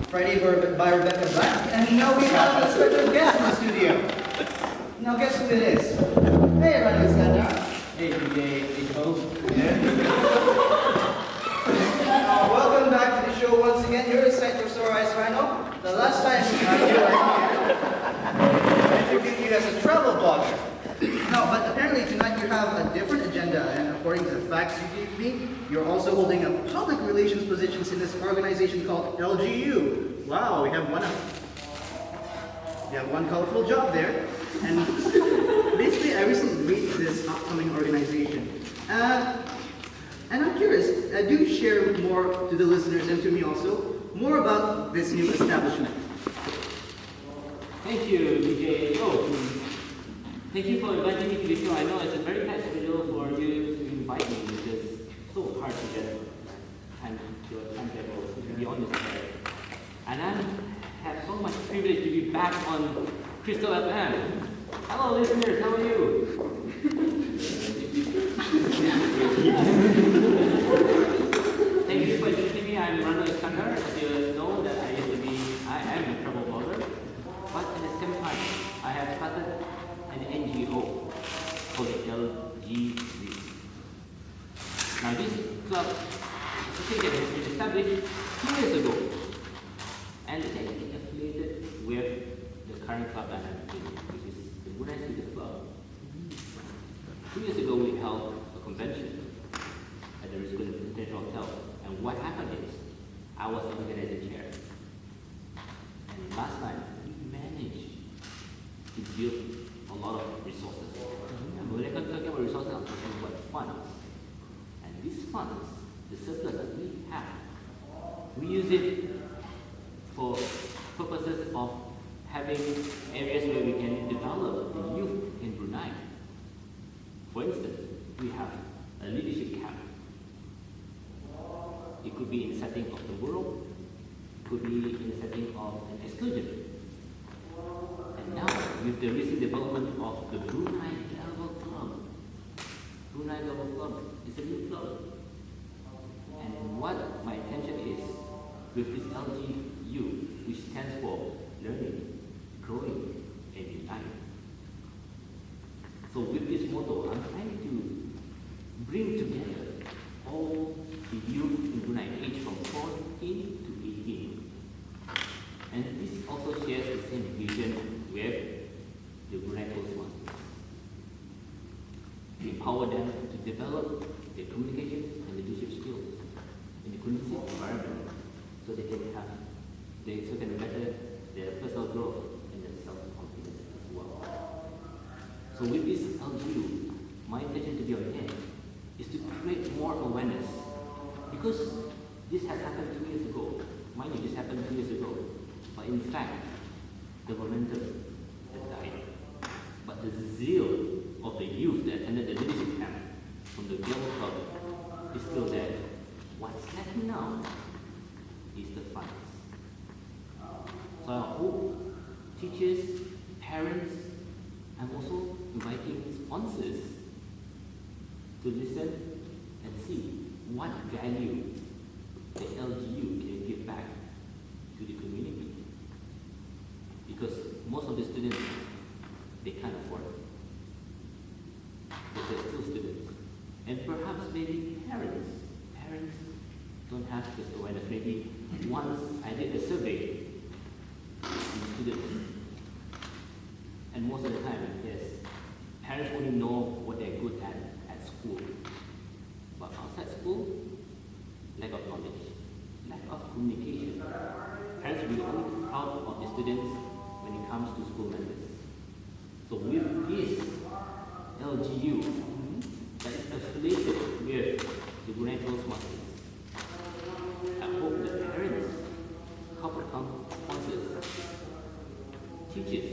Friday by Rebecca Black, and now we have a special guest in the studio. Now guess who it is? Hey, Rano, stand up. Hey, DJ, host. Welcome back to the show once again. You're a sight for sore eyes, Rano. The last time you were here, I interviewed you as a travel blogger. No, but apparently tonight you have a different agenda, and according to the facts you gave me, you're also holding a public relations positions in this organization called LGU. Wow, we have one colorful job there. And basically, I recently read this upcoming organization. And I'm curious, do share more to the listeners and to me also, more about this new establishment. Thank you, DJ. Thank you for inviting me to the show. I know it's a very tight schedule for you to invite me because it's so hard to get your timetable, to be honest. And I have so much privilege to be back on Crystal FM. Hello, listeners. How are you? Thank you for introducing me. I'm Rano. As you know, that I am a travel blogger, but at the same time, I have started an NGO called the LGB. Now, this club is a thing that has been established 2 years ago, and it's actually affiliated with the current club that I'm in, which is the Brunei Student Club. 2 years ago, we held a convention at the Rizwan International Hotel, and what happened is, I was the organizer chair. And last night, we managed to build a lot of resources. And when I talk about resources, I'm talking about funds. And these funds, the surplus that we have, we use it for purposes of having areas where we can develop the youth in Brunei. For instance, we have a leadership camp. It could be in the setting of the world, it could be in the setting of an excursion. And now, with the recent development of the Brunei Gavel Club, Brunei Gavel Club is a new club. And what my intention is, with this LGU, which stands for Learning, Growing, and Uniting. So with this motto, I'm trying to bring together all the youth in Brunei aged from 14 to 18. And this also shares the same vision with the Brunei Toastmasters. We empower them to develop their communication and leadership skills in a conducive environment so they can better their personal growth and their self-confidence as well. So with this LGU, my intention to be on hand is to create more awareness. Because this has happened 2 years ago. Mind you, this happened 2 years ago. But in fact, the momentum has died. But the zeal of the youth that attended the leadership camp from the Gavel Club is still there. What's lacking now is the funds. So I hope teachers, parents, I'm also inviting sponsors to listen and see what value the LGU can give back to the community. Because most of the students, they can't afford it. But they're still students. And perhaps maybe parents don't have this awareness. Maybe once I did a survey with students, and most of the time, yes, parents only know what they're good at school. But outside school, lack of knowledge, lack of communication. Parents will be only proud of the students when it comes to school members. So with this LGU that is affiliated with the Brunei Toastmasters, I hope that parents, corporate sponsors, teachers,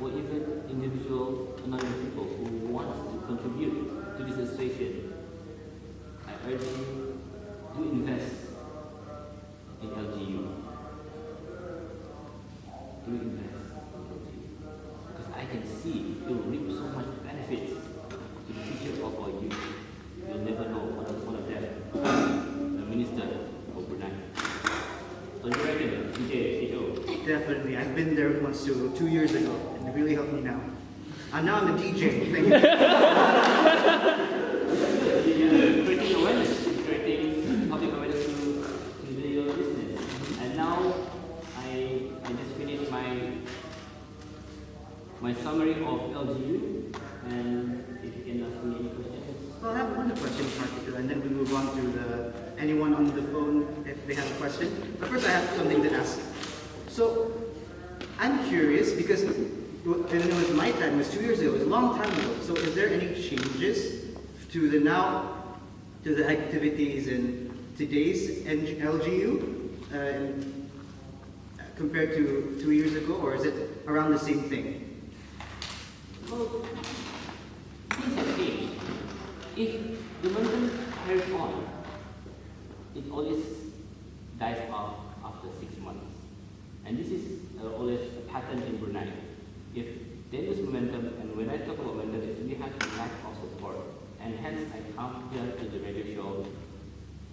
or even individual anonymous people who want to contribute to this association, I urge you to invest in LGU. To invest in LGU. Because I can see it will reap so much benefits to the future of our youth. You'll never know one of them, a minister of Brunei. So Definitely. I've been there once too, 2 years ago, and it really helped me now. And now I'm a DJ. Thank you. Creating awareness, creating public awareness to your business. And now I just finished my summary of LGU, and if you can ask me any questions. Well, I have one question in particular, and then we move on to anyone on the phone if they have a question. But first, I have something to ask. So, I'm curious because when it was my time, it was 2 years ago, it was a long time ago. So, is there any changes to the activities in today's LGU compared to 2 years ago, or is it around the same thing? Well, things have changed. If the momentum carries on, it always dies off after 6 months. And this is always a pattern in Brunei. If there is momentum, and when I talk about momentum, it's we have a lack of support. And hence I come here to the radio show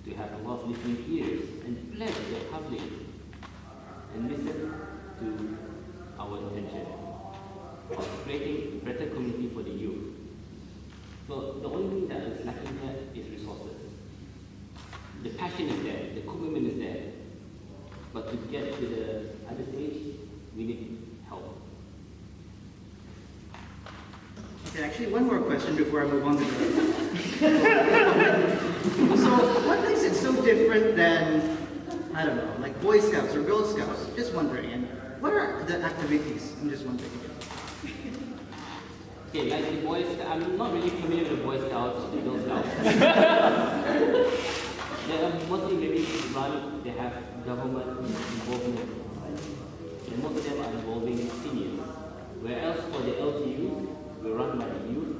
to have a lot of listening ears and bless the public and listen to our intention of creating a better community for the youth. So the only thing that is lacking here is resources. The passion is there, the commitment is there, but to get to the other stage, we need help. Okay, actually, one more question before I move on to So, what makes it so different than, I don't know, like Boy Scouts or Girl Scouts? Just wondering. And what are the activities? I'm just wondering. Okay, like the Boy Scouts, I'm not really familiar with the Boy Scouts or the Girl Scouts. They are mostly maybe run, they have government involvement, right? And most of them are involving seniors. Whereas for the LGU, we run by the youth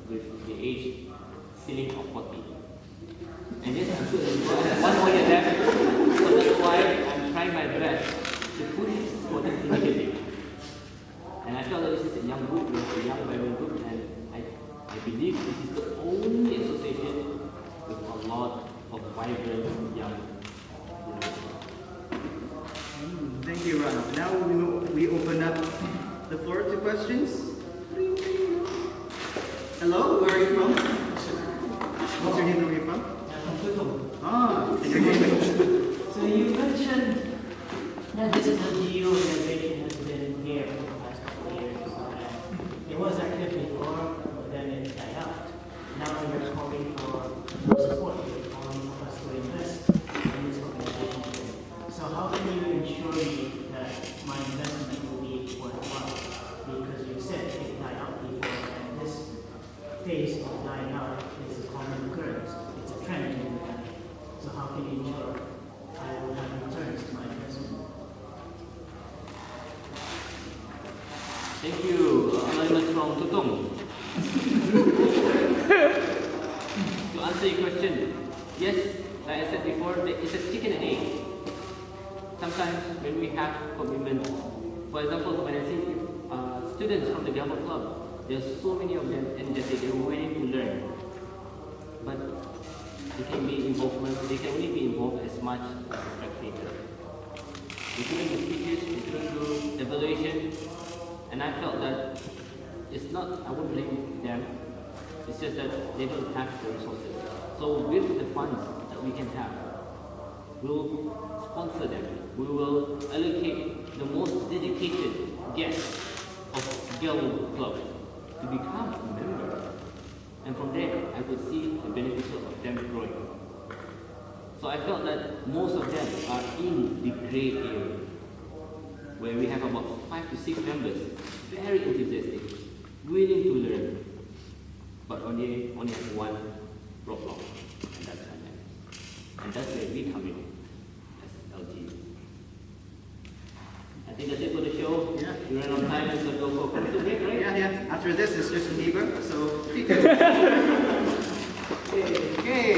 with the age ceiling of 40. And yes, I'm sure there's one more year left, so that's why I'm trying my best to push for this initiative. And I felt that this is a young group, a young vibrant group, and I believe this is the only association with a lot of vibrant young groups. Thank you, Rano. Now we open up the floor to questions. Hello, where are you from? What's your name? Where are you from? I'm from Putum. Ah, and your name? So you mentioned that this is a LGU organization has been here for the past couple of years. It was active before, but then it died out. Now you're calling for support. You're calling for us to invest in this organization. So how can you ensure me that my investment will be worthwhile? Because you said it died out before, and this phase of dying out is a common occurrence. It's a trend in the country. So how can you ensure I will have returns to my investment? Thank you, Anonymous from Tutong. To answer your question, yes, like I said before, it's a chicken and egg. Sometimes when we have commitment, for example, when I see students from the Gavel Club, there's so many of them energetic, they're willing to learn. But they can be involvement, they can only be involved as much as a spectator. They couldn't do speeches, they couldn't do evaluation, and I felt that it's not, I won't blame them, it's just that they don't have the resources. So with the funds that we can have, we'll sponsor them. We will allocate the most dedicated guests of Gavel Club to become a member. And from there, I could see the beneficial of them growing. So I felt that most of them are in the grey area, where we have about 5 to 6 members, very enthusiastic, willing to learn, but only have one roadblock, and that's finance. And that's where we come in as LG. I think that's it for the show. Yeah. We ran out of time, so go for a commercial break, right? Yeah. After this, it's just a neighbor, so. Okay.